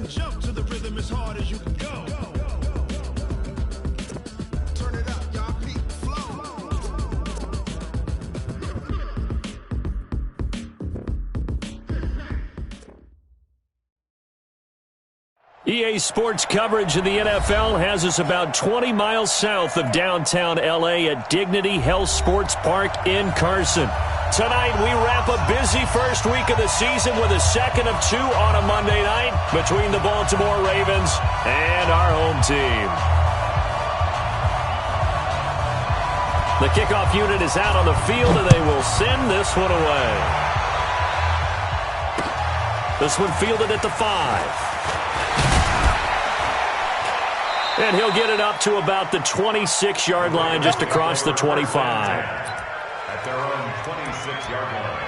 Jump to the rhythm as hard as you can go. Turn it up, y'all. Beat flow. EA Sports coverage of the NFL has us about 20 miles south of downtown L.A. at Dignity Health Sports Park in Carson. Tonight, we wrap a busy first week of the season with a second of two on a Monday night between the Baltimore Ravens and our home team. The kickoff unit is out on the field, and they will send this one away. This one fielded at the 5. And he'll get it up to about the 26-yard line, just across the 25. At their own 26-yard line.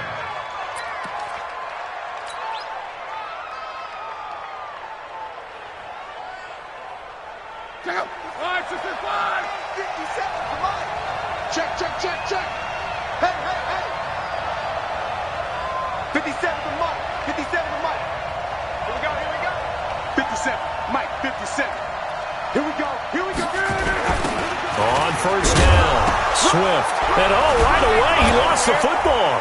Check out. 5, 6, 5. 57. Come on. Check, check, check, check. Hey, hey, hey. 57 to Mike. 57 to Mike. Here we go, here we go. 57. Mike, 57. Here we go, here we go. On first down, Swift. And right away, he lost the football.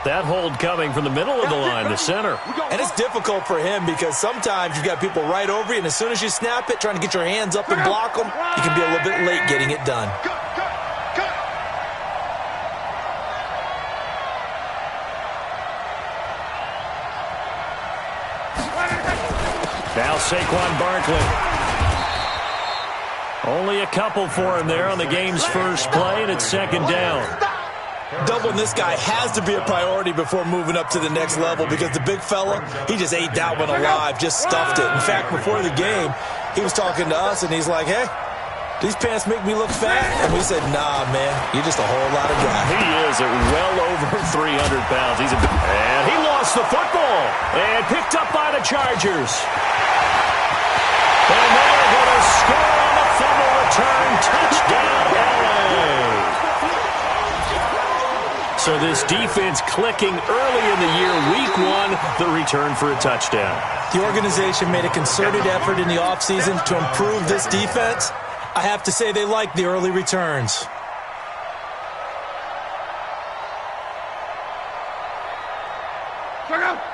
That hold coming from the middle of the line, the center. And it's difficult for him because sometimes you've got people right over you, and as soon as you snap it, trying to get your hands up and block them, you can be a little bit late getting it done. Now Saquon Barkley. Only a couple for him there on the game's first play, and it's second down. Doubling this guy has to be a priority before moving up to the next level because the big fella, he just ate that one alive, just stuffed it. In fact, before the game, he was talking to us, and he's like, hey, these pants make me look fat. And we said, nah, man, you're just a whole lot of guy. He is at well over 300 pounds. And he lost the football and picked up by the Chargers. And they're going to score on the fumble return. Touchdown, LA. So this defense clicking early in the year. Week 1, the return for a touchdown. The organization made a concerted effort in the offseason to improve this defense. I have to say they like the early returns.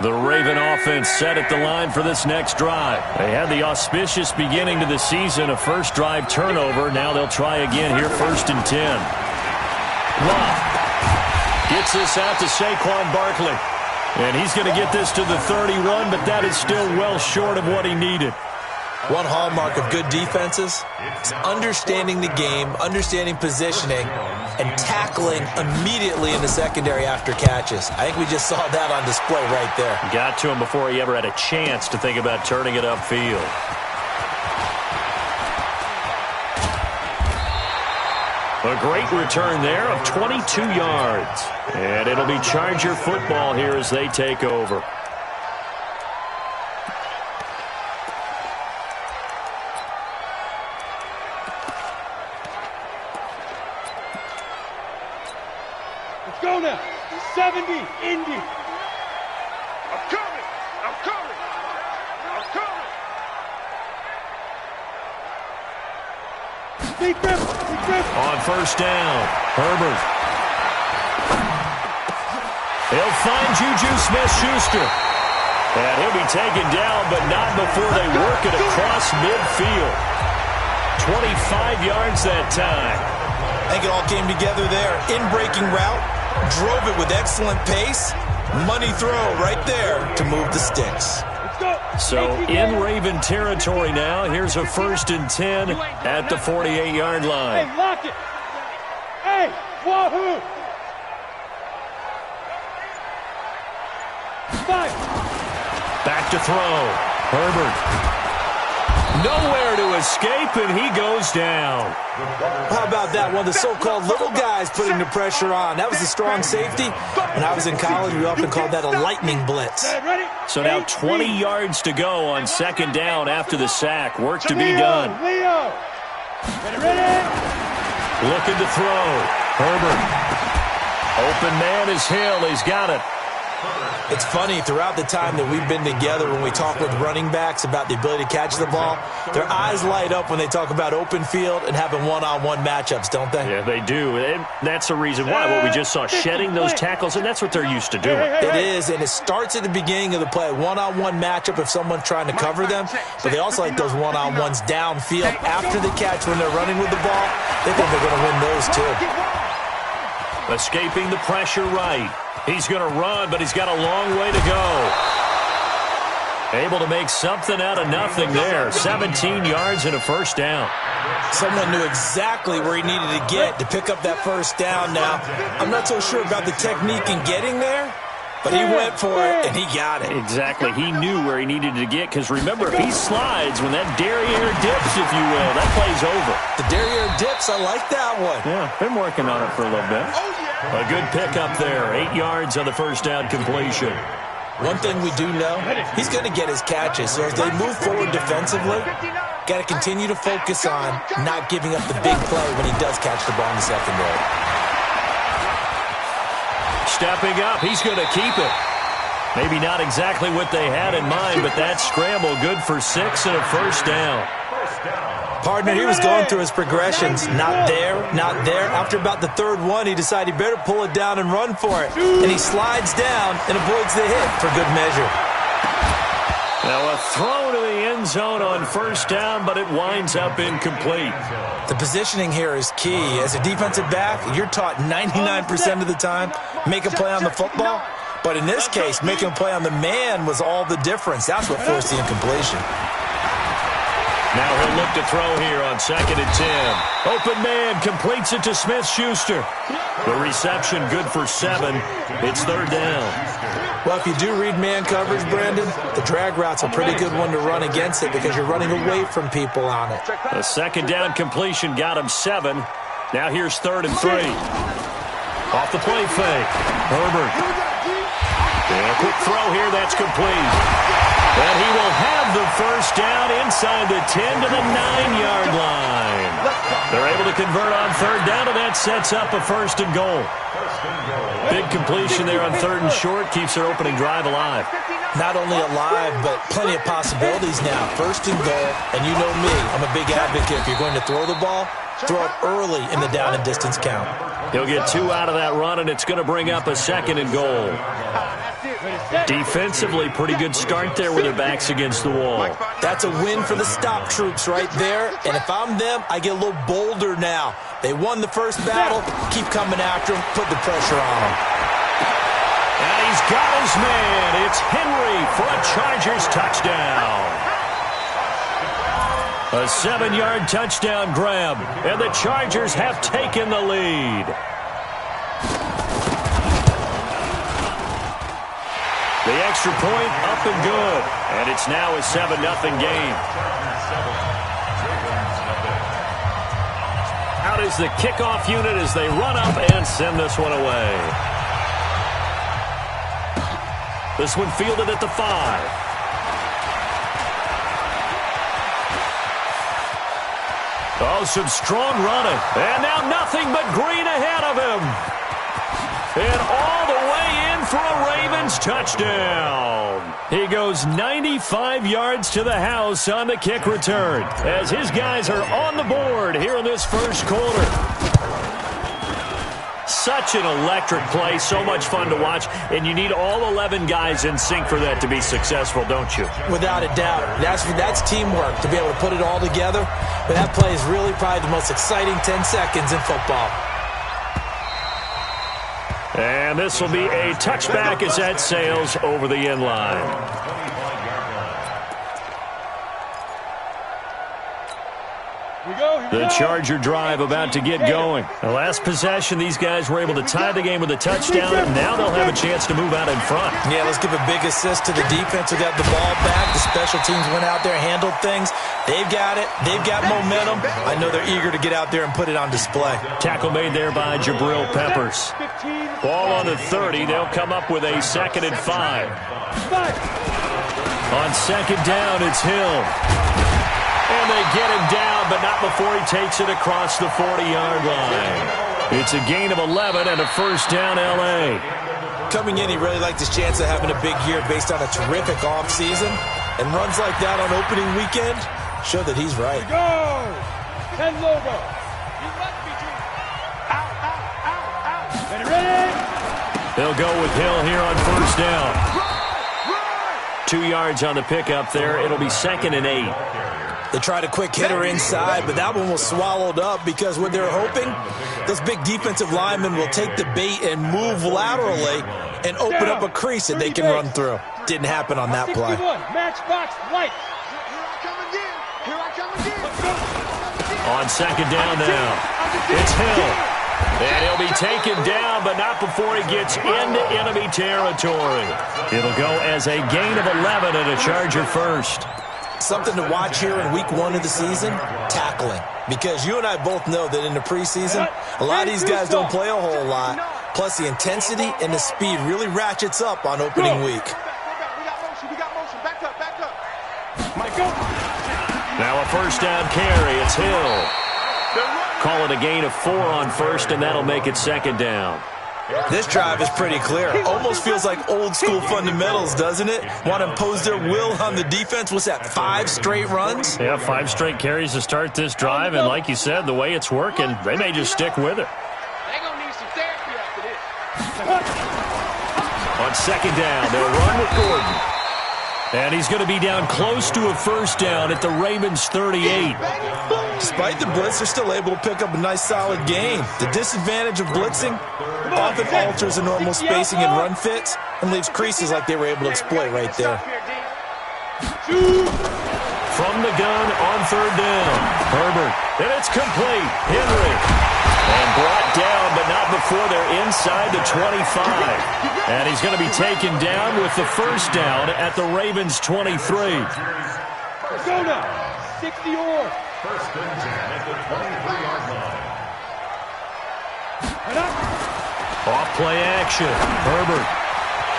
The Raven offense set at the line for this next drive. They had the auspicious beginning to the season, a first drive turnover. Now they'll try again here, 1st and 10. Love gets this out to Saquon Barkley. And he's going to get this to the 31, but that is still well short of what he needed. One hallmark of good defenses is understanding the game, understanding positioning, and tackling immediately in the secondary after catches. I think we just saw that on display right there. Got to him before he ever had a chance to think about turning it upfield. A great return there of 22 yards. And it'll be Charger football here as they take over. Go now. 70, Indy. I'm coming. I'm coming. I'm coming. On first down, Herbert. He'll find Juju Smith-Schuster. And he'll be taken down, but not before they work it across midfield. 25 yards that time. I think it all came together there. In-breaking route. Drove it with excellent pace. Money throw right there to move the sticks. So in Raven territory now. Here's a 1st and 10 at the 48-yard line. Hey, lock it. Hey, wahoo. 5. Back to throw. Herbert. Nowhere to escape, and he goes down. How about that? One of the so-called little guys putting the pressure on. That was a strong safety. When I was in college, we often called that a lightning blitz. So now 20 yards to go on second down after the sack. Work to be done. Looking to throw. Herbert. Open man is Hill. He's got it. It's funny, throughout the time that we've been together, when we talk with running backs about the ability to catch the ball, their eyes light up when they talk about open field and having one-on-one matchups, don't they? Yeah, they do. And that's the reason why. What we just saw, shedding those tackles, and that's what they're used to doing. It is, and it starts at the beginning of the play. One-on-one matchup if someone's trying to cover them, but they also like those one-on-ones downfield after the catch when they're running with the ball. They think they're going to win those too. Escaping the pressure right. He's going to run, but he's got a long way to go. Able to make something out of nothing there. 17 yards and a first down. Someone knew exactly where he needed to get to pick up that first down now. I'm not so sure about the technique in getting there, but he went for it, and he got it. Exactly. He knew where he needed to get, because remember, if he slides, when that derriere dips, if you will, that play's over. The derriere dips, I like that one. Yeah, been working on it for a little bit. A good pickup there. 8 yards on the first down completion. One thing we do know, he's going to get his catches. So as they move forward defensively, got to continue to focus on not giving up the big play when he does catch the ball in the secondary. Stepping up, he's going to keep it. Maybe not exactly what they had in mind, but that scramble good for 6 and a first down. Partner, he was going through his progressions. Not there, not there. After about the third one, he decided he better pull it down and run for it. And he slides down and avoids the hit for good measure. Now a throw to the end zone on first down, but it winds up incomplete. The positioning here is key. As a defensive back, you're taught 99% of the time, make a play on the football. But in this case, making a play on the man was all the difference. That's what forced the incompletion. Now he'll look to throw here on 2nd and 10. Open man completes it to Smith-Schuster. The reception good for 7. It's 3rd down. Well, if you do read man coverage, Brandon, the drag route's a pretty good one to run against it because you're running away from people on it. The 2nd down completion got him 7. Now here's 3rd and 3. Off the play fake. Herbert. And a quick throw here, that's complete. And he will have the first down inside the 10 to the 9-yard line. They're able to convert on 3rd down, and that sets up a 1st and goal. Big completion there on 3rd and short, keeps their opening drive alive. Not only alive, but plenty of possibilities now. 1st and goal, and you know me, I'm a big advocate. If you're going to throw the ball, throw it early in the down and distance count. He'll get 2 out of that run, and it's going to bring up a 2nd and goal. Defensively, pretty good start there with their backs against the wall. That's a win for the stop troops right there. And if I'm them, I get a little bolder now. They won the first battle. Keep coming after them. Put the pressure on them. And he's got his man. It's Henry for a Chargers touchdown. A 7-yard touchdown grab. And the Chargers have taken the lead. The extra point up and good. And it's now a 7-0 game. Out is the kickoff unit as they run up and send this one away. This one fielded at the 5. Oh, some strong running. And now nothing but green ahead of him. And all the way in for a Ravens touchdown. He goes 95 yards to the house on the kick return as his guys are on the board here in this first quarter. Such an electric play, so much fun to watch, and you need all 11 guys in sync for that to be successful, don't you? Without a doubt. That's teamwork to be able to put it all together. But that play is really probably the most exciting 10 seconds in football. And this will be a touchback as that sails over the end line. The Charger drive about to get going. The last possession, these guys were able to tie the game with a touchdown, and now they'll have a chance to move out in front. Yeah, let's give a big assist to the defense who got the ball back. The special teams went out there, handled things. They've got it. They've got momentum. I know they're eager to get out there and put it on display. Tackle made there by Jabril Peppers. Ball on the 30. They'll come up with a 2nd and 5. On 2nd down, it's Hill. And they get him down, but not before he takes it across the 40-yard line. It's a gain of 11 and a first down, L.A. Coming in, he really liked his chance of having a big year based on a terrific offseason. And runs like that on opening weekend show that he's right. Go! 10 logo. You must be out. Ready? They'll go with Hill here on first down. 2 yards on the pickup there. It'll be 2nd and 8. They tried a quick hitter inside, but that one was swallowed up because what they're hoping, those big defensive linemen will take the bait and move laterally and open up a crease that they can run through. Didn't happen on that play. Matchbox light. Here I come again. On 2nd down now, it's Hill. And he'll be taken down, but not before he gets into enemy territory. It'll go as a gain of 11 and a Charger first. Something to watch here in week 1 of the season, tackling. Because you and I both know that in the preseason, a lot of these guys don't play a whole lot. Plus, the intensity and the speed really ratchets up on opening week. We got motion. Back up. Now a first down carry. It's Hill. Call it a gain of 4 on first, and that'll make it 2nd down. This drive is pretty clear. Almost feels like old school fundamentals, doesn't it? Want to impose their will on the defense. What's that, 5 straight runs? Yeah, 5 straight carries to start this drive, and like you said, the way it's working, they may just stick with it. They're going to need some therapy after this. On 2nd down, they'll run with Gordon. And he's going to be down close to a first down at the Ravens' 38. Despite the blitz, they're still able to pick up a nice, solid gain. The disadvantage of blitzing often alters the normal spacing and run fits and leaves creases like they were able to exploit right there. From the gun on 3rd down, Herbert. And it's complete. Henry. And brought down, but not before they're inside the 25. And he's going to be taken down with the first down at the Ravens' 23. Arizona, 60 or. First and 10 at the 23-yard line. Off play action. Herbert.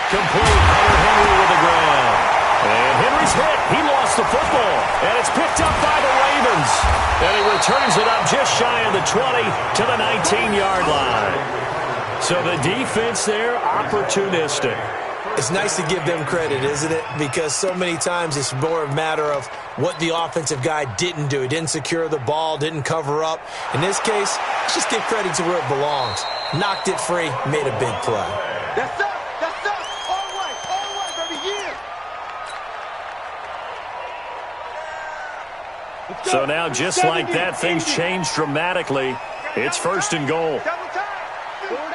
Complete. Hunter Henry with the ground. And Henry's hit. He lost the football. And it's picked up by the Ravens. And he returns it up just shy of the 20 to the 19-yard line. So the defense there, opportunistic. It's nice to give them credit, isn't it? Because so many times it's more a matter of what the offensive guy didn't do. He didn't secure the ball, didn't cover up. In this case, let's just give credit to where it belongs. Knocked it free, made a big play. That's up. All right, baby, yeah. So now, just like that, things change dramatically. It's 1st and goal. Double time. 4 down.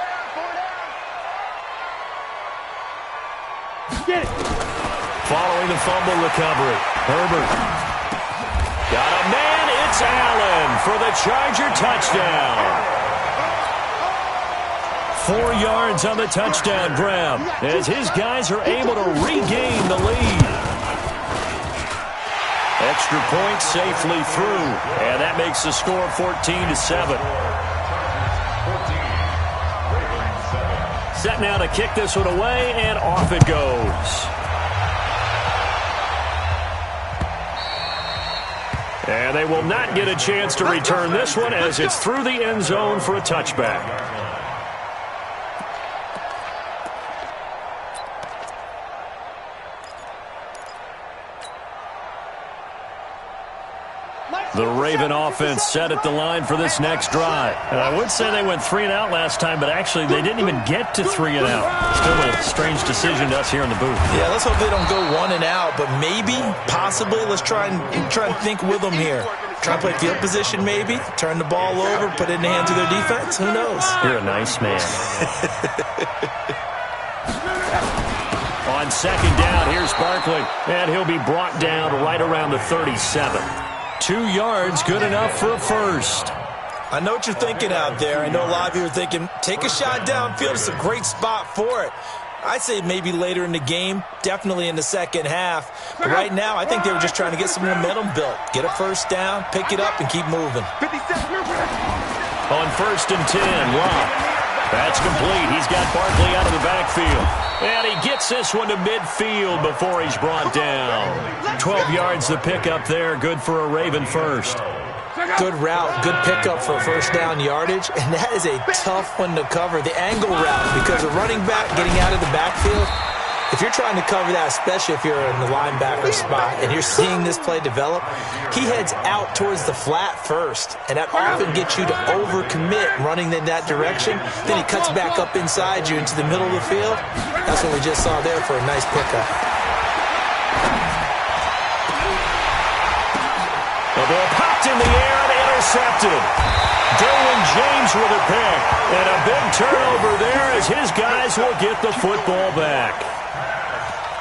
Get it. Following the fumble recovery, Herbert. Got a man, it's Allen for the Charger touchdown. 4 yards on the touchdown grab as his guys are able to regain the lead. Extra point safely through, and that makes the score 14-7. Set now to kick this one away, and off it goes. And they will not get a chance to return this one as it's through the end zone for a touchback. The Raven offense set at the line for this next drive. And I would say they went 3 and out last time, but actually they didn't even get to 3 and out. Still a strange decision to us here in the booth. Yeah, let's hope they don't go 1 and out, but maybe, possibly, let's try and think with them here. Try and play field position maybe, turn the ball over, put it in the hands of their defense. Who knows? You're a nice man. On 2nd down, here's Barkley, and he'll be brought down right around the 37. 2 yards, good enough for a first. I know what you're thinking out there. I know a lot of you are thinking, take a shot downfield. It's a great spot for it. I'd say maybe later in the game, definitely in the second half. But right now, I think they were just trying to get some momentum built. Get a first down, pick it up, and keep moving. On 1st and 10, Locke. That's complete. He's got Barkley out of the backfield. And he gets this one to midfield before he's brought down. 12 yards to pick up there. Good for a Raven first. Good route, good pickup for first down yardage, and that is a tough one to cover. The angle route, because a running back getting out of the backfield, if you're trying to cover that, especially if you're in the linebacker spot and you're seeing this play develop, he heads out towards the flat first, and that often gets you to overcommit running in that direction. Then he cuts back up inside you into the middle of the field. That's what we just saw there for a nice pickup. The ball popped in the air and intercepted. Derwin James with a pick. And a big turnover there as his guys will get the football back.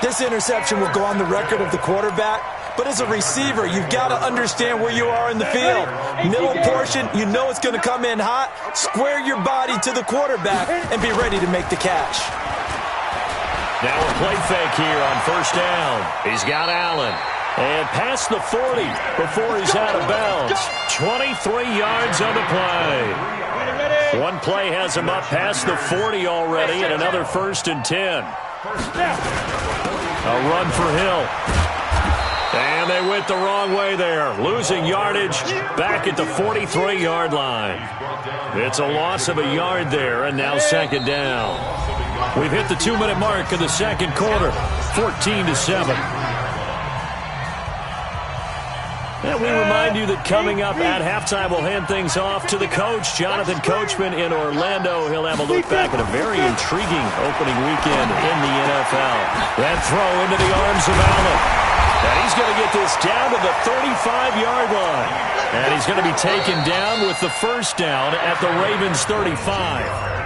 This interception will go on the record of the quarterback, but as a receiver, you've got to understand where you are in the field. Middle portion, you know it's going to come in hot. Square your body to the quarterback and be ready to make the catch. Now a play fake here on first down. He's got Allen. And past the 40 before he's out of bounds. 23 yards on the play. One play has him up past the 40 already, and another 1st and 10. A run for Hill. And they went the wrong way there. Losing yardage back at the 43-yard line. It's a loss of a yard there, and now 2nd down. We've hit the 2-minute mark of the 2nd quarter. 14-7. And we remind you that coming up at halftime, we'll hand things off to the coach, Jonathan Coachman in Orlando. He'll have a look back at a very intriguing opening weekend in the NFL. That throw into the arms of Allen. And he's going to get this down to the 35-yard line. And he's going to be taken down with the first down at the Ravens' 35.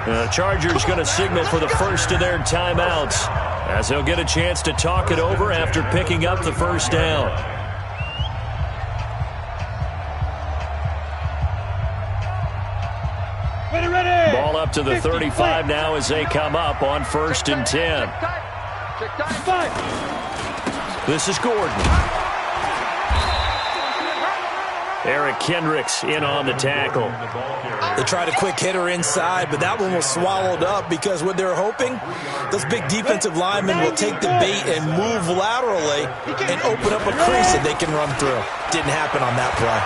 The Chargers going to signal for the first of their timeouts as they'll get a chance to talk it over after picking up the first down. Ball up to the 35 now as they come up on 1st and 10. This is Gordon. Eric Kendricks in on the tackle. They tried a quick hitter inside, but that one was swallowed up because what they're hoping, those big defensive linemen will take the bait and move laterally and open up a crease that they can run through. Didn't happen on that play.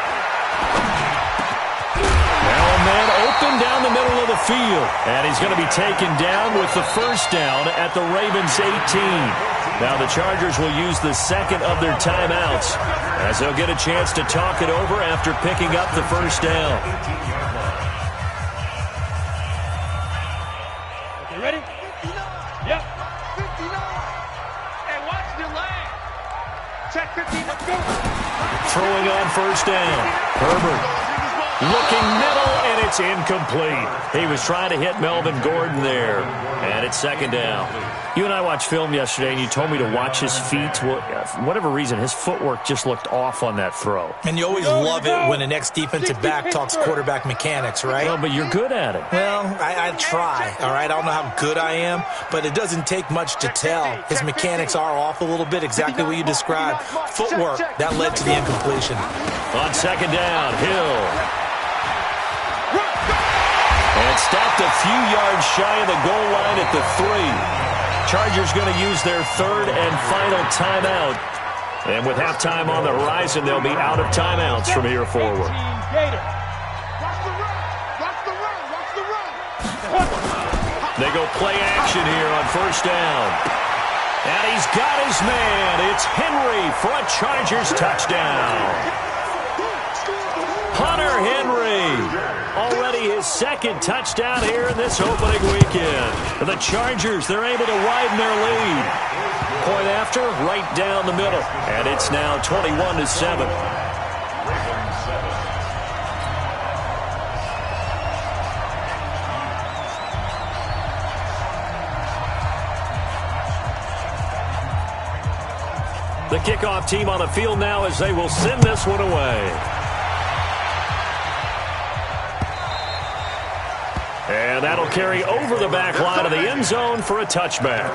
Man open down the middle of the field. And he's going to be taken down with the first down at the Ravens' 18. Now the Chargers will use the second of their timeouts as they'll get a chance to talk it over after picking up the first down. Okay, ready? 59. Yep. 59. And watch the line. Check 15. Let's go. Throwing on first down. Herbert. Looking middle, and it's incomplete. He was trying to hit Melvin Gordon there, and it's 2nd down. You and I watched film yesterday, and you told me to watch his feet. Well, for whatever reason, his footwork just looked off on that throw. And you always love it when the next defensive back talks quarterback mechanics, right? Well, but you're good at it. Well, I try, all right? I don't know how good I am, but it doesn't take much to tell. His mechanics are off a little bit, exactly what you described. Footwork, that led to the incompletion. On 2nd down, Hill. And stopped a few yards shy of the goal line at the 3. Chargers going to use their 3rd and final timeout. And with halftime on the horizon, they'll be out of timeouts from here forward. They go play action here on first down. And he's got his man. It's Henry for a Chargers touchdown. Hunter Henry. Already his 2nd touchdown here in this opening weekend. The Chargers, they're able to widen their lead. Point after, right down the middle. And it's now 21-7. The kickoff team on the field now as they will send this one away. And that'll carry over the back line of the end zone for a touchback.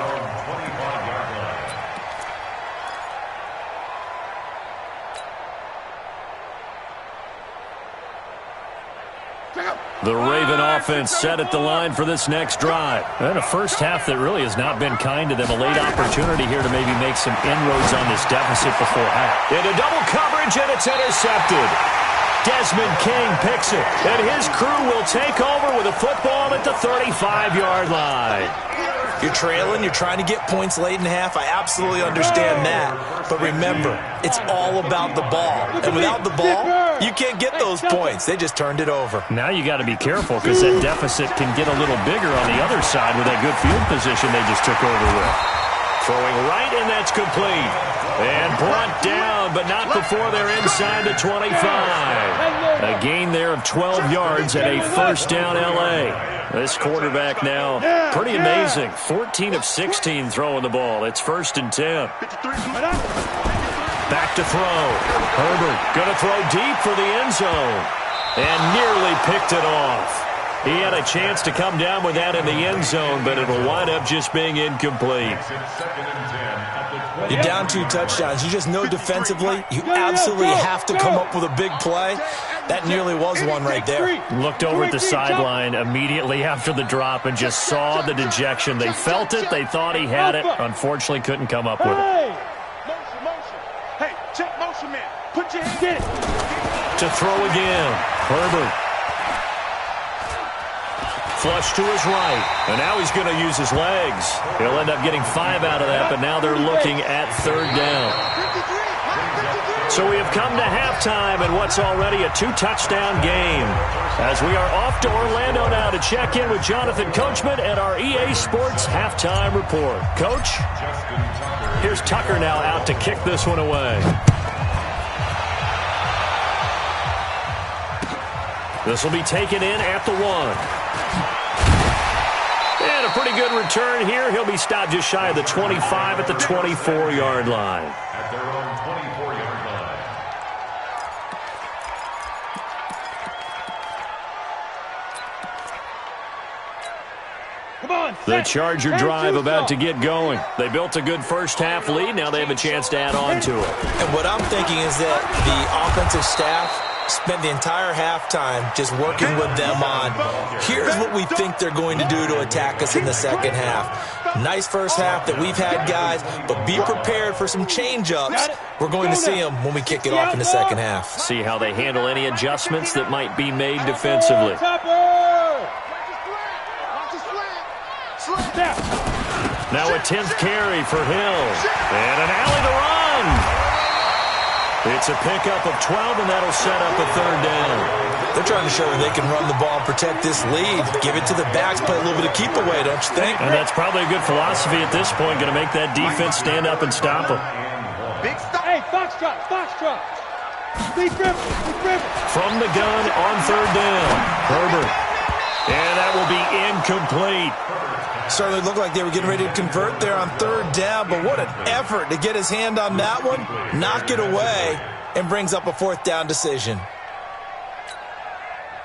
The Raven offense set at the line for this next drive. And a first half that really has not been kind to them. A late opportunity here to maybe make some inroads on this deficit before half. Into double coverage, and it's intercepted. Desmond King picks it, and his crew will take over with a football at the 35-yard line. You're trailing, you're trying to get points late in half. I absolutely understand that. But remember, it's all about the ball. And without the ball, you can't get those points. They just turned it over. Now you got to be careful because that deficit can get a little bigger on the other side with that good field position they just took over with. Throwing right, and that's complete. And brought down, but not before they're inside the 25. A gain there of 12 yards and a first down L.A. This quarterback now, pretty amazing. 14 of 16 throwing the ball. It's 1st and 10. Back to throw. Herbert going to throw deep for the end zone. And nearly picked it off. He had a chance to come down with that in the end zone, but it'll wind up just being incomplete. You're down 2 touchdowns. You just know defensively you absolutely have to come up with a big play. That nearly was one right there. Looked over at the sideline immediately after the drop and just saw the dejection. They felt it. They thought he had it. Unfortunately, couldn't come up with it. Motion. Hey, check motion, man. Put your hand in. To throw again. Herbert. Flush to his right, and now he's going to use his legs. He'll end up getting 5 out of that, but now they're looking at 3rd down. So we have come to halftime in what's already a 2-touchdown game. As we are off to Orlando now to check in with Jonathan Coachman and our EA Sports Halftime Report. Coach, here's Tucker now out to kick this one away. This will be taken in at the 1. And a pretty good return here. He'll be stopped just shy of the 25 at the 24-yard line. At their own 24-yard line. Come on, The Charger drive about to get going. They built a good first-half lead. Now they have a chance to add on to it. And what I'm thinking is that the offensive staff spent the entire halftime just working with them on, here's what we think they're going to do to attack us in the second half. Nice first half that we've had, guys, but be prepared for some change-ups. We're going to see them when we kick it off in the second half. See how they handle any adjustments that might be made defensively. Now a 10th carry for Hill. And an alley to run. It's a pickup of 12, and that'll set up a 3rd down. They're trying to show that they can run the ball and protect this lead. Give it to the backs, play a little bit of keep away, don't you think? And that's probably a good philosophy at this point, going to make that defense stand up and stop them. Big stop. Hey, foxtrot. Big grip. From the gun on 3rd down. Herbert. And that will be incomplete. Certainly looked like they were getting ready to convert there on 3rd down, but what an effort to get his hand on that one, knock it away, and brings up a 4th down decision.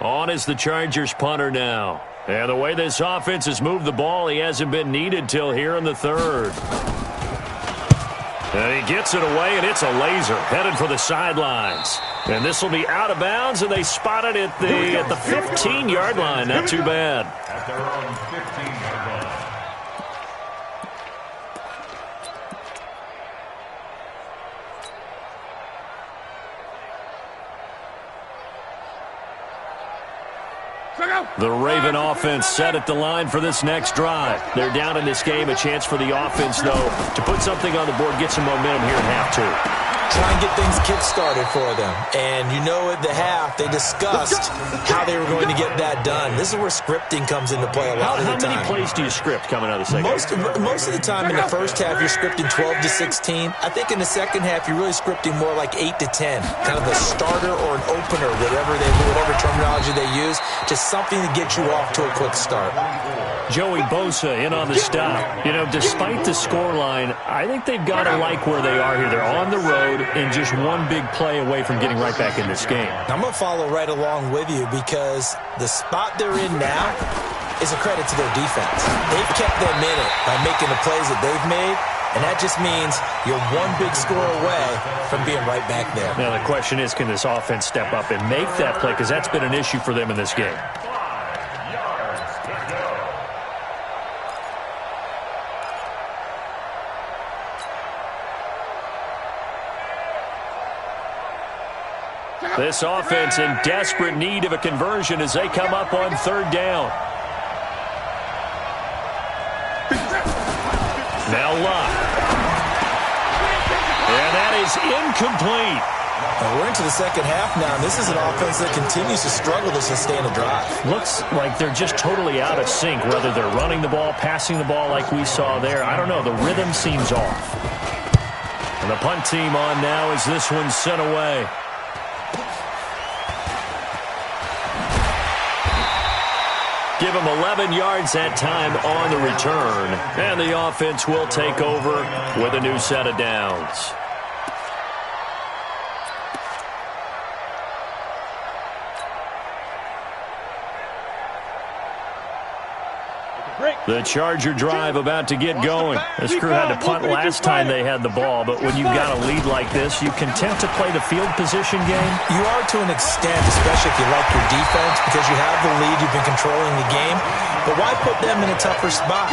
On is the Chargers punter now. And the way this offense has moved the ball, he hasn't been needed till here in the 3rd. And he gets it away, and it's a laser headed for the sidelines. And this will be out of bounds, and they spot it at the 15-yard line. Not too bad. At their own 15-yard line. The Raven offense set at the line for this next drive. They're down in this game. A chance for the offense, though, to put something on the board, get some momentum here in half 2. Try and get things kick-started for them. And you know at the half, they discussed how they were going to get that done. This is where scripting comes into play a lot of the time. How many plays do you script coming out of the second half? Most of the time in the first half, you're scripting 12 to 16. I think in the second half, you're really scripting more like 8 to 10. Kind of a starter or an opener, whatever terminology they use. Just something to get you off to a quick start. Joey Bosa in on the stop. You know, despite the scoreline, I think they've got to like where they are here. They're on the road and just one big play away from getting right back in this game. I'm going to follow right along with you because the spot they're in now is a credit to their defense. They've kept them in it by making the plays that they've made, and that just means you're one big score away from being right back there. Now, the question is, can this offense step up and make that play? Because that's been an issue for them in this game. This offense in desperate need of a conversion as they come up on third down. Now Locke. And that is incomplete. We're into the second half now, and this is an offense that continues to struggle to sustain a drive. Looks like they're just totally out of sync, whether they're running the ball, passing the ball like we saw there. I don't know. The rhythm seems off. And the punt team on now as this one's sent away. Give them 11 yards that time on the return. And the offense will take over with a new set of downs. The Charger drive about to get going. This crew had to punt last time they had the ball, but when you've got a lead like this, you content to play the field position game? You are to an extent, especially if you like your defense, because you have the lead, you've been controlling the game. But why put them in a tougher spot?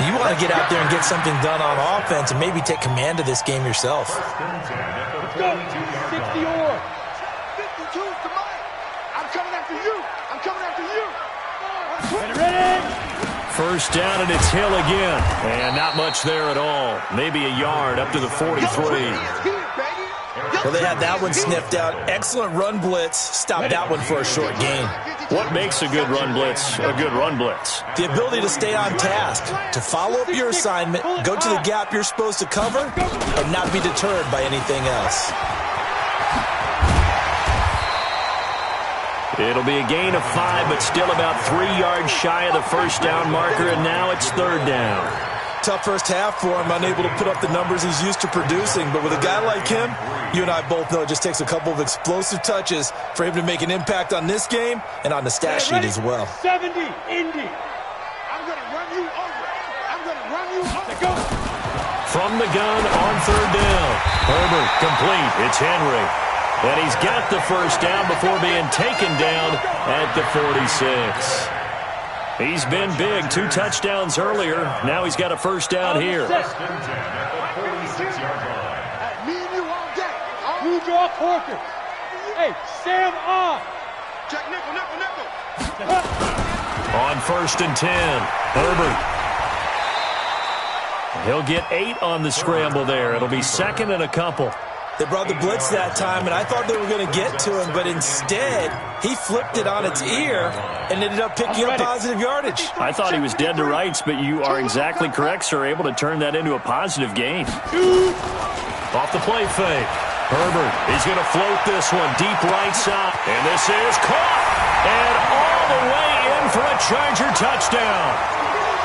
You want to get out there and get something done on offense and maybe take command of this game yourself. Let's go. 60-or. 52's to Mike. I'm coming after you. I'm coming after you. Ready? First down, and it's Hill again. And not much there at all. Maybe a yard up to the 43. Well, they had that one sniffed out. Excellent run blitz. Stopped that one for a short gain. What makes a good run blitz a good run blitz? The ability to stay on task, to follow up your assignment, go to the gap you're supposed to cover, and not be deterred by anything else. It'll be a gain of 5, but still about 3 yards shy of the first down marker, and now it's third down. Tough first half for him, unable to put up the numbers he's used to producing. But with a guy like him, you and I both know it just takes a couple of explosive touches for him to make an impact on this game and on the stat sheet as well. 70, Indy. I'm going to run you over. I'm going to run you over. Go. From the gun on third down. Herbert complete. It's Henry. And he's got the first down before being taken down at the 46. He's been big. 2 touchdowns earlier. Now he's got a first down here. Me and you all day. You draw Corker. Hey, Sam off. Check nickel. On first and 10. Herbert. He'll get 8 on the scramble there. It'll be second and a couple. They brought the blitz that time, and I thought they were going to get to him, but instead, he flipped it on its ear and ended up picking up positive yardage. I thought he was dead to rights, but you are exactly correct, sir. Able to turn that into a positive gain. Off the play fake. Herbert is going to float this one deep right side. And this is caught. And all the way in for a Charger touchdown.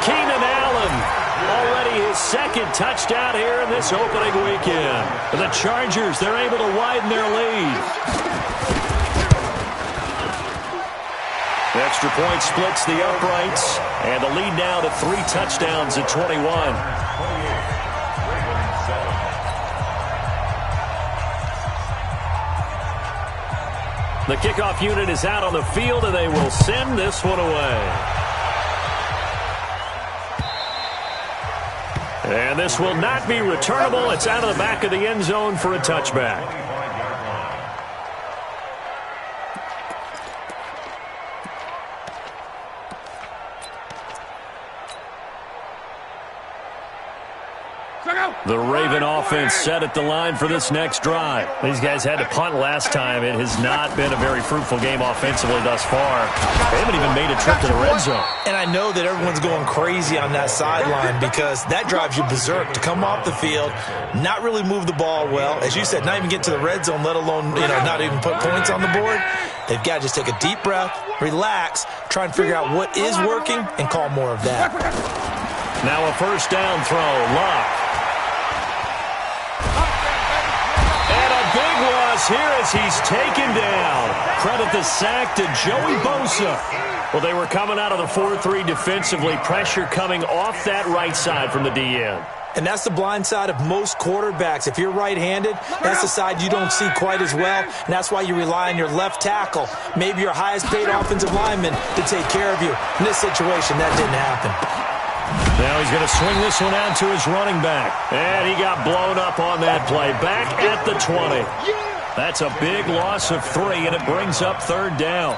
Keenan Allen. Already his second touchdown here in this opening weekend. The Chargers, they're able to widen their lead. The extra point splits the uprights, and the lead now to 3 touchdowns at 21. The kickoff unit is out on the field, and they will send this one away. And this will not be returnable. It's out of the back of the end zone for a touchback. The Raven offense set at the line for this next drive. These guys had to punt last time. It has not been a very fruitful game offensively thus far. They haven't even made a trip to the red zone. And I know that everyone's going crazy on that sideline because that drives you berserk to come off the field, not really move the ball well. As you said, not even get to the red zone, let alone, not even put points on the board. They've got to just take a deep breath, relax, try and figure out what is working, and call more of that. Now a first down throw. Locke. Here as he's taken down. Credit the sack to Joey Bosa. Well, they were coming out of the 4-3 defensively. Pressure coming off that right side from the DN. And that's the blind side of most quarterbacks. If you're right-handed, that's the side you don't see quite as well. And that's why you rely on your left tackle, maybe your highest-paid offensive lineman, to take care of you. In this situation, that didn't happen. Now he's going to swing this one out to his running back. And he got blown up on that play. Back at the 20. That's a big loss of 3, and it brings up 3rd down.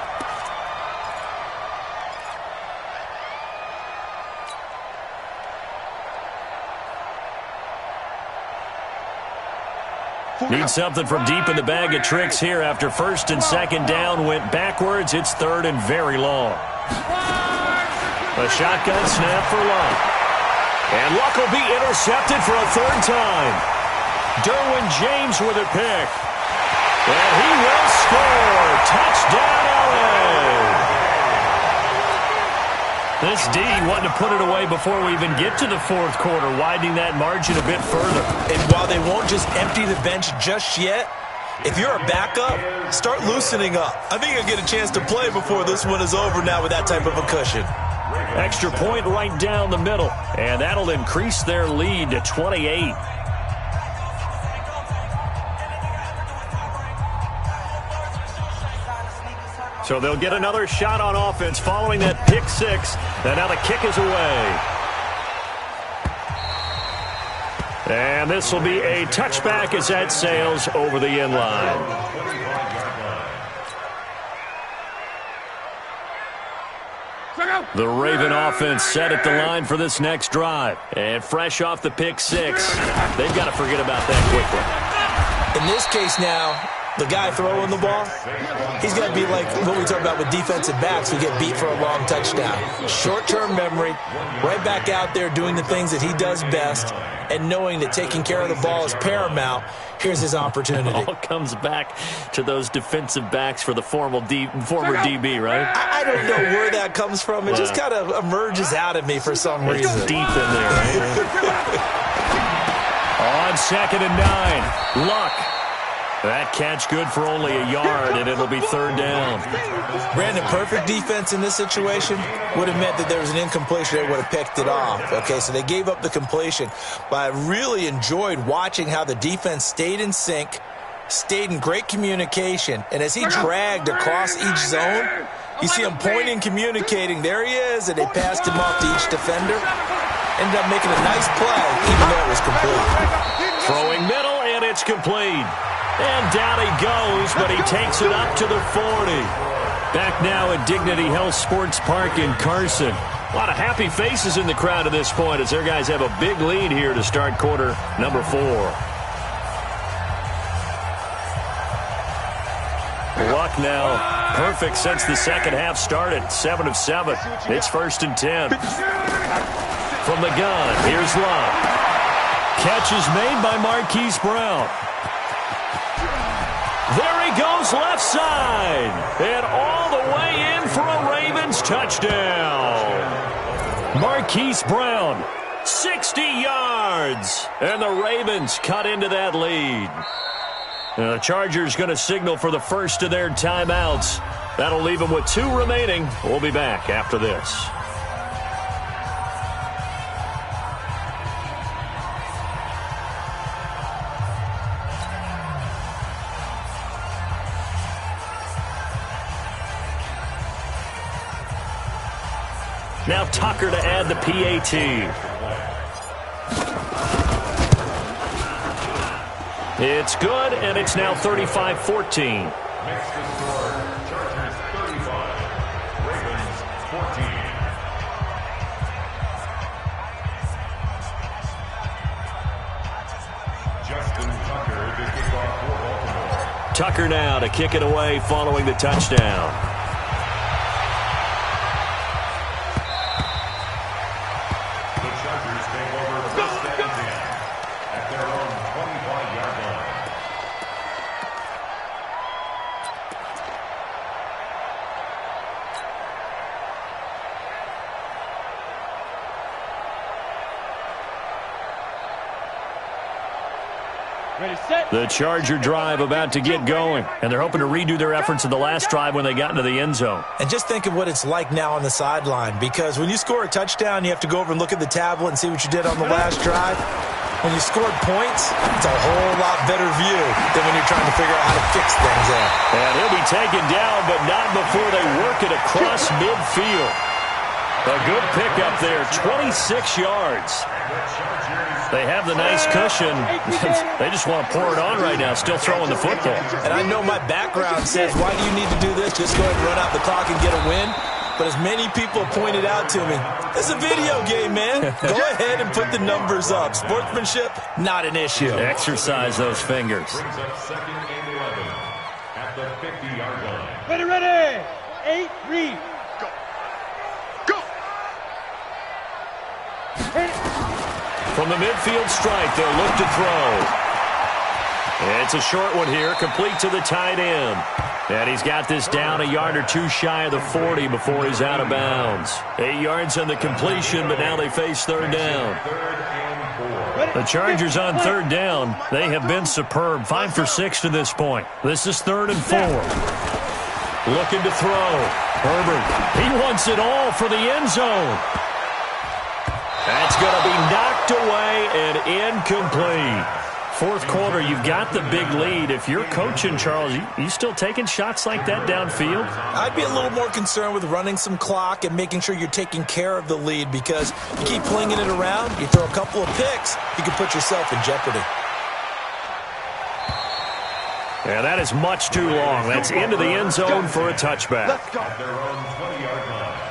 Need something from deep in the bag of tricks here after 1st and 2nd down went backwards. It's 3rd and very long. A shotgun snap for Luck. And Luck will be intercepted for a 3rd time. Derwin James with a pick. And he will score. Touchdown, LA. This D wanting to put it away before we even get to the 4th quarter, widening that margin a bit further. And while they won't just empty the bench just yet, if you're a backup, start loosening up. I think you'll get a chance to play before this one is over now with that type of a cushion. Extra point right down the middle, and that'll increase their lead to 28. So they'll get another shot on offense following that pick 6. And now the kick is away. And this will be a touchback as that sails over the end line. The Raven offense set at the line for this next drive. And fresh off the pick 6, they've got to forget about that quickly. In this case now, the guy throwing the ball, he's got to be like what we talk about with defensive backs who get beat for a long touchdown. Short-term memory, right back out there doing the things that he does best, and knowing that taking care of the ball is paramount. Here's his opportunity. It all comes back to those defensive backs for the former DB, right? I don't know where that comes from. It just kind of emerges out of me for some reason. It's deep in there, right? On 2nd and 9, Luck. That catch good for only a yard, and it'll be 3rd down. Brandon, perfect defense in this situation would have meant that there was an incompletion. They would have picked it off. Okay, so they gave up the completion. But I really enjoyed watching how the defense stayed in sync, stayed in great communication, and as he dragged across each zone, you see him pointing, communicating. There he is, and they passed him off to each defender. Ended up making a nice play, even though it was complete. Throwing middle, and it's complete. And down he goes, but he takes it up to the 40. Back now at Dignity Health Sports Park in Carson. A lot of happy faces in the crowd at this point as their guys have a big lead here to start quarter number 4. Luck now perfect since the 2nd half started. 7 of 7. It's 1st and 10. From the gun, here's Luck. Catch is made by Marquise Brown. There he goes left side. And all the way in for a Ravens touchdown. Marquise Brown, 60 yards. And the Ravens cut into that lead. The Chargers going to signal for the first of their timeouts. That'll leave them with 2 remaining. We'll be back after this. Now Tucker to add the PAT. It's good, and it's now 35-14. Makes the score Chargers 35, Ravens 14. Justin Tucker to kick off for Baltimore. Tucker now to kick it away following the touchdown. The Charger drive about to get going, and they're hoping to redo their efforts in the last drive when they got into the end zone. And just think of what it's like now on the sideline, because when you score a touchdown, you have to go over and look at the tablet and see what you did on the last drive. When you scored points, it's a whole lot better view than when you're trying to figure out how to fix things there. And he'll be taken down, but not before they work it across midfield. A good pickup there, 26 yards. The Chargers They have the nice cushion. They just want to pour it on right now, still throwing the football. And I know my background says, why do you need to do this? Just go ahead and run out the clock and get a win. But as many people pointed out to me, it's a video game, man. Go ahead and put the numbers up. Sportsmanship, not an issue. Exercise those fingers. Brings up 2nd and 11 at the 50-yard line. Ready, ready. 8, read. Go. Go. From the midfield stripe, they'll look to throw. It's a short one here, complete to the tight end. And he's got this down a yard or two shy of the 40 before he's out of bounds. 8 yards on the completion, but now they face third down. The Chargers on third down, they have been superb. 5 for 6 to this point. This is 3rd and 4. Looking to throw. Herbert, he wants it all for the end zone. That's going to be knocked away and incomplete. Fourth quarter, you've got the big lead. If you're coaching, Charles, you still taking shots like that downfield? I'd be a little more concerned with running some clock and making sure you're taking care of the lead, because you keep flinging it around, you throw a couple of picks, you can put yourself in jeopardy. Yeah, that is much too long. That's into the end zone for a touchback. At their own 20-yard line.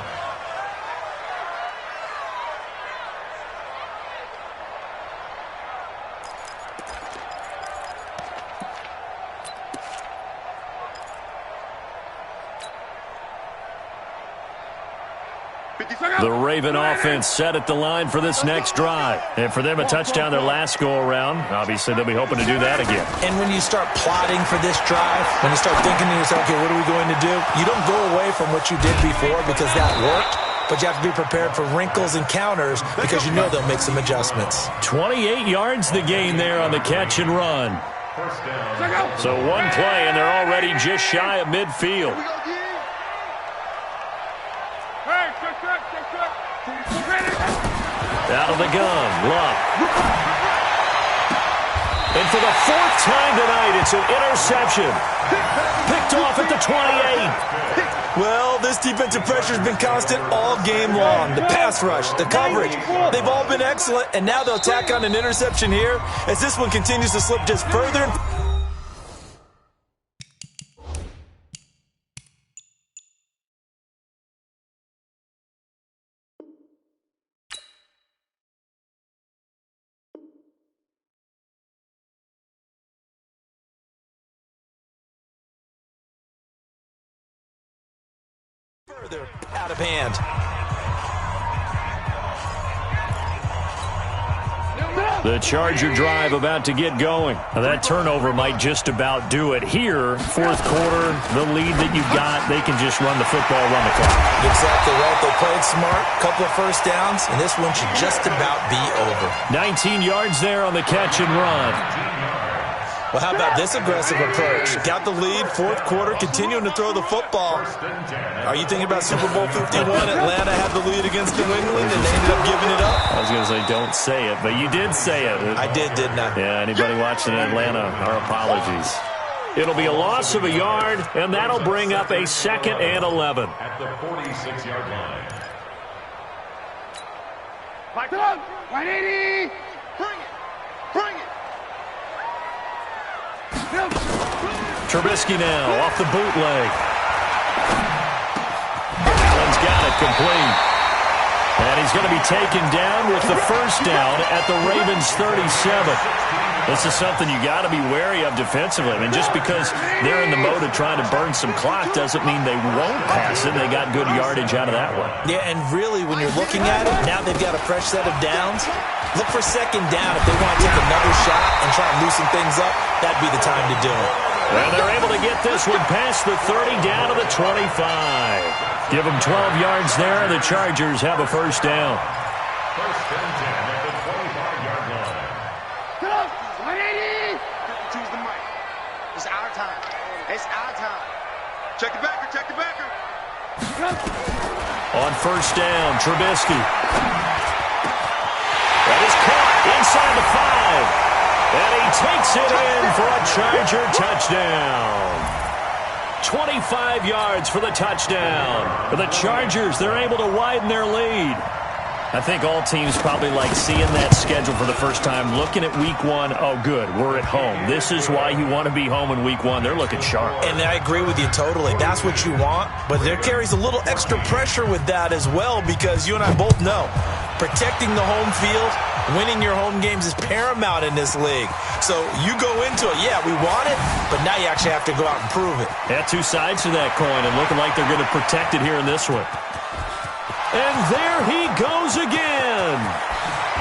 The Raven offense set at the line for this next drive. And for them, a touchdown their last go-around. Obviously, they'll be hoping to do that again. And when you start plotting for this drive, when you start thinking to yourself, okay, what are we going to do? You don't go away from what you did before because that worked, but you have to be prepared for wrinkles and counters because you know they'll make some adjustments. 28 yards the gain there on the catch and run. So one play, and they're already just shy of midfield. Out of the gun, Luck. And for the 4th time tonight, it's an interception. Picked off at the 28. Well, this defensive pressure has been constant all game long. The pass rush, the coverage, they've all been excellent, and now they'll tack on an interception here as this one continues to slip just further. Further out of hand. The Charger drive about to get going. Now, that turnover might just about do it here. Fourth quarter, the lead that you've got, they can just run the football, run the clock. Exactly right. They played smart, couple of first downs, and this one should just about be over. 19 yards there on the catch and run. Well, how about this aggressive approach? Got the lead, fourth quarter, continuing to throw the football. Are you thinking about Super Bowl 51? Atlanta had the lead against New England, and they ended up giving it up? I was going to say, don't say it, but you did say it. I did, didn't I? Yeah, anybody watching in Atlanta, our apologies. It'll be a loss of a yard, and that'll bring up a 2nd and 11. At the 46-yard line. Back up. 180. Bring it. Bring it. Trubisky now off the bootleg. Allen's got it complete. And he's going to be taken down with the first down at the Ravens' 37. This is something you got to be wary of defensively. I mean, just because they're in the mode of trying to burn some clock doesn't mean they won't pass it. They got good yardage out of that one. Yeah, and really, when you're looking at it, now they've got a fresh set of downs. Look for 2nd down. If they want to take another shot and try and loosen things up, that'd be the time to do it. And they're able to get this one past the 30 down to the 25. Give them 12 yards there. The Chargers have a first down. First and 10 at the 25-yard line. Get up. 180. Choose the mic. It's our time. It's our time. Check the backer. Check the backer. On first down, Trubisky. That is caught inside the 5. And he takes it in for a Charger touchdown. 25 yards for the touchdown. For the Chargers, they're able to widen their lead. I think all teams probably like seeing that schedule for the first time, looking at week one. Oh, good, we're at home. This is why you want to be home in week one. They're looking sharp. And I agree with you totally. That's what you want, but there carries a little extra pressure with that as well, because you and I both know protecting the home field, winning your home games is paramount in this league. So you go into it, yeah, we want it, but now you actually have to go out and prove it. Yeah, two sides to that coin, and looking like they're going to protect it here in this one. And there he goes again.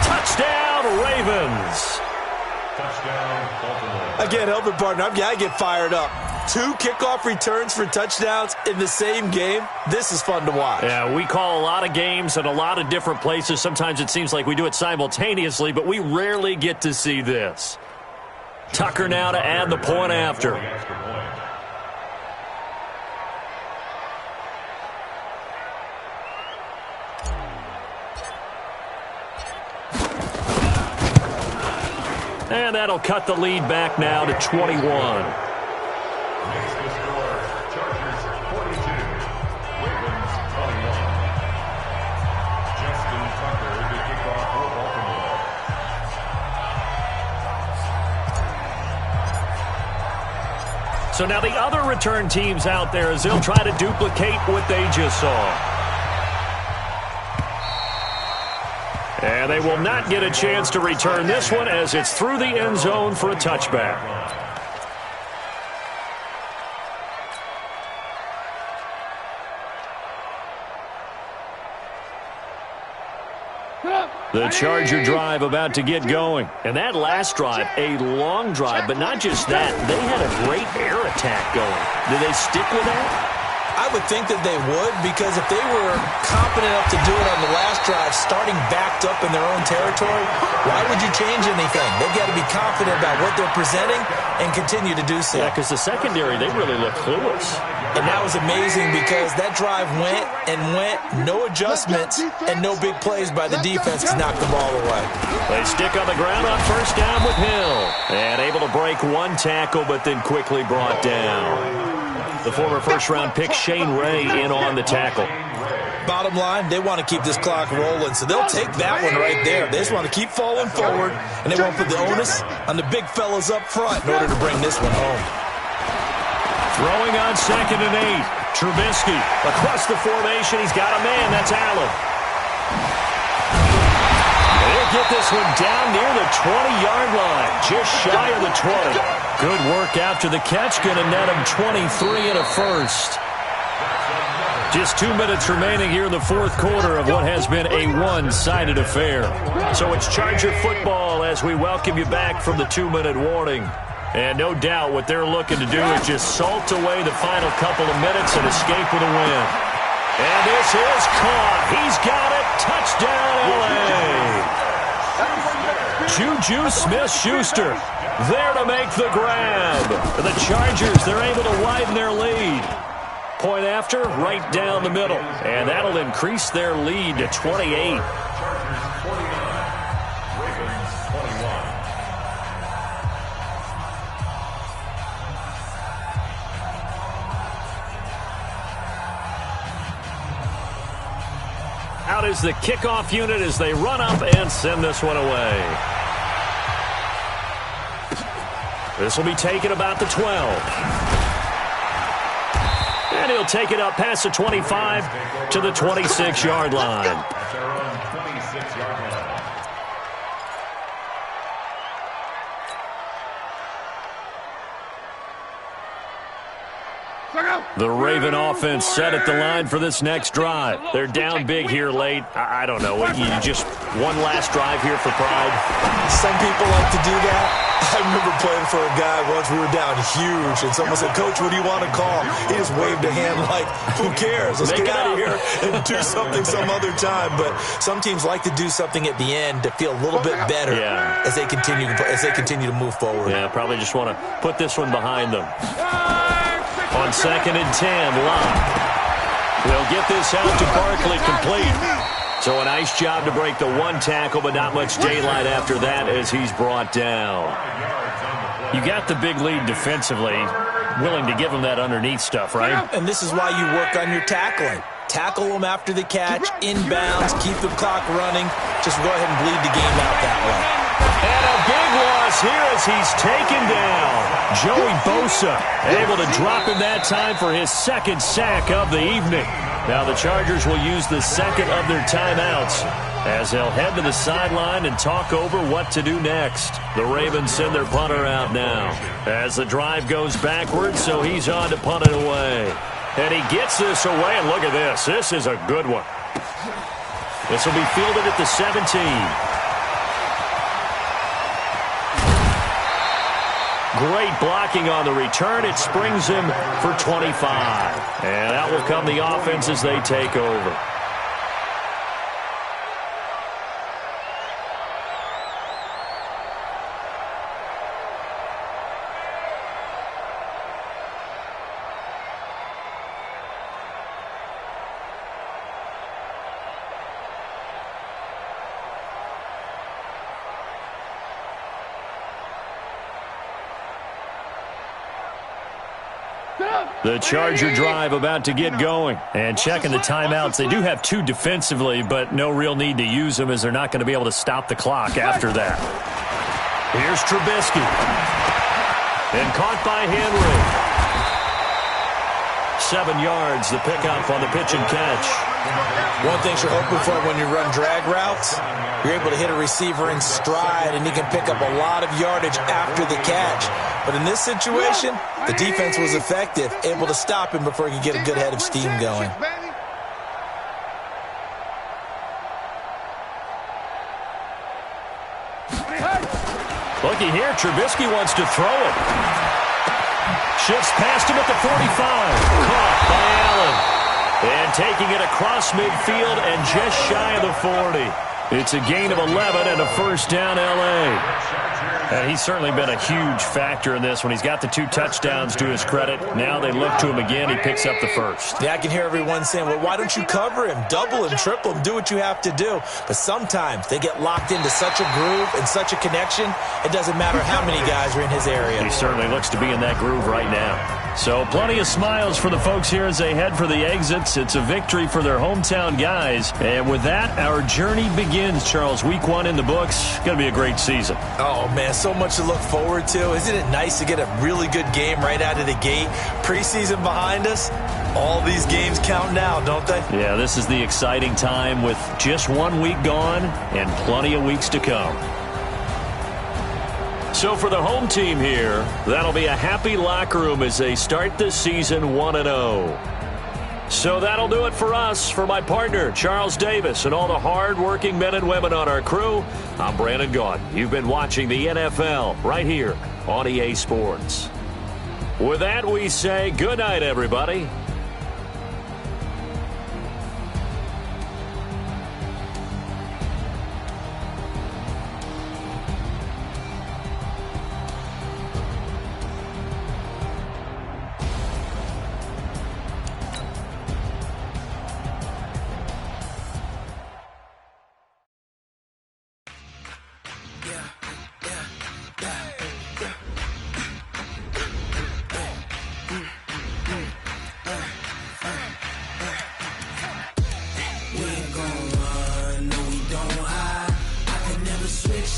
Touchdown, Ravens. Touchdown, Baltimore. Again, help it, partner. I get fired up. 2 kickoff returns for touchdowns in the same game. This is fun to watch. Yeah, we call a lot of games in a lot of different places. Sometimes it seems like we do it simultaneously, but we rarely get to see this. Tucker now to add the point after. And that'll cut the lead back now to 21. Makes the score Chargers 42, Ravens 21. Justin Tucker to kick off for Baltimore. So now the other return teams out there as they'll try to duplicate what they just saw. And they will not get a chance to return this one as it's through the end zone for a touchback. The Charger drive about to get going. And that last drive, a long drive, but not just that. They had a great air attack going. Did they stick with that? I would think that they would, because if they were confident enough to do it on the last drive, starting backed up in their own territory, why would you change anything? They've got to be confident about what they're presenting and continue to do so. Yeah, because the secondary, they really look clueless. And that was amazing because that drive went and went, no adjustments, and no big plays by the defense to knock the ball away. They stick on the ground on first down with Hill. And able to break one tackle, but then quickly brought down. The former first-round pick Shane Ray in on the tackle. Bottom line, they want to keep this clock rolling, so they'll take that one right there. They just want to keep falling forward, and they won't put the onus on the big fellas up front in order to bring this one home. Throwing on 2nd and 8. Trubisky across the formation. He's got a man. That's Allen. They'll get this one down near the 20-yard line, just shy of the 20. Good work after the catch. Going to net him 23 and a first. Just 2 minutes remaining here in the fourth quarter of what has been a one-sided affair. So it's Charger football as we welcome you back from the 2-minute warning. And no doubt what they're looking to do is just salt away the final couple of minutes and escape with a win. And this is caught. He's got it. Touchdown, L.A. Juju Smith-Schuster there to make the grab. The Chargers, they're able to widen their lead. Point after, right down the middle. And that'll increase their lead to 28. Chargers 49, Ravens 21. Out is the kickoff unit as they run up and send this one away. This will be taken about the 12. And he'll take it up past the 25 to the 26-yard line. That's our own 26-yard line. The Raven offense set at the line for this next drive. They're down big here late. I don't know. You just one last drive here for pride. Some people like to do that. I remember playing for a guy once. We were down huge, and someone said, "Coach, what do you want to call?" He just waved a hand like, "Who cares? Let's get out of here and do something some other time." But some teams like to do something at the end to feel a little bit better as they continue to move forward. Yeah, probably just want to put this one behind them. On 2nd and 10, Locke. They'll get this out to Barkley complete. So a nice job to break the one tackle, but not much daylight after that as he's brought down. You got the big lead defensively, willing to give him that underneath stuff, right? And this is why you work on your tackling. tackle them after the catch, inbounds, keep the clock running. Just go ahead and bleed the game out that way. And a big loss here as he's taken down. Joey Bosa able to drop him that time for his second sack of the evening. Now the Chargers will use the second of their timeouts as they'll head to the sideline and talk over what to do next. The Ravens send their punter out now as the drive goes backwards, so he's on to punt it away. And he gets this away, and look at this. This is a good one. This will be fielded at the 17. Great blocking on the return. It springs him for 25. And out will come the offense as they take over. The Charger drive about to get going. And checking the timeouts. They do have two defensively, but no real need to use them as they're not going to be able to stop the clock after that. Here's Trubisky. And caught by Henry. 7 yards, the pickup on the pitch and catch. One thing you're hoping for when you run drag routes, you're able to hit a receiver in stride, and he can pick up a lot of yardage after the catch. But in this situation, the defense was effective, able to stop him before he could get a good head of steam going. Looky here, Trubisky wants to throw it. Shifts past him at the 45. Caught by Allen. And taking it across midfield and just shy of the 40. It's a gain of 11 and a first down, L.A. And he's certainly been a huge factor in this when he's got the 2 touchdowns to his credit. Now they look to him again. He picks up the first. Yeah, I can hear everyone saying, well, why don't you cover him? Double him, triple him, do what you have to do. But sometimes they get locked into such a groove and such a connection, it doesn't matter how many guys are in his area. He certainly looks to be in that groove right now. So plenty of smiles for the folks here as they head for the exits. It's a victory for their hometown guys. And with that, our journey begins, Charles. Week 1 in the books. Going to be a great season. Oh, man, so much to look forward to. Isn't it nice to get a really good game right out of the gate? Preseason behind us. All these games count now, don't they? Yeah, this is the exciting time with just 1 week gone and plenty of weeks to come. So for the home team here, that'll be a happy locker room as they start this season 1-0. So that'll do it for us. For my partner, Charles Davis, and all the hard-working men and women on our crew, I'm Brandon Gaudin. You've been watching the NFL right here on EA Sports. With that, we say good night, everybody.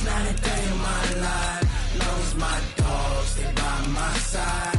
Not a day in my life. Lost my dogs, they by my side.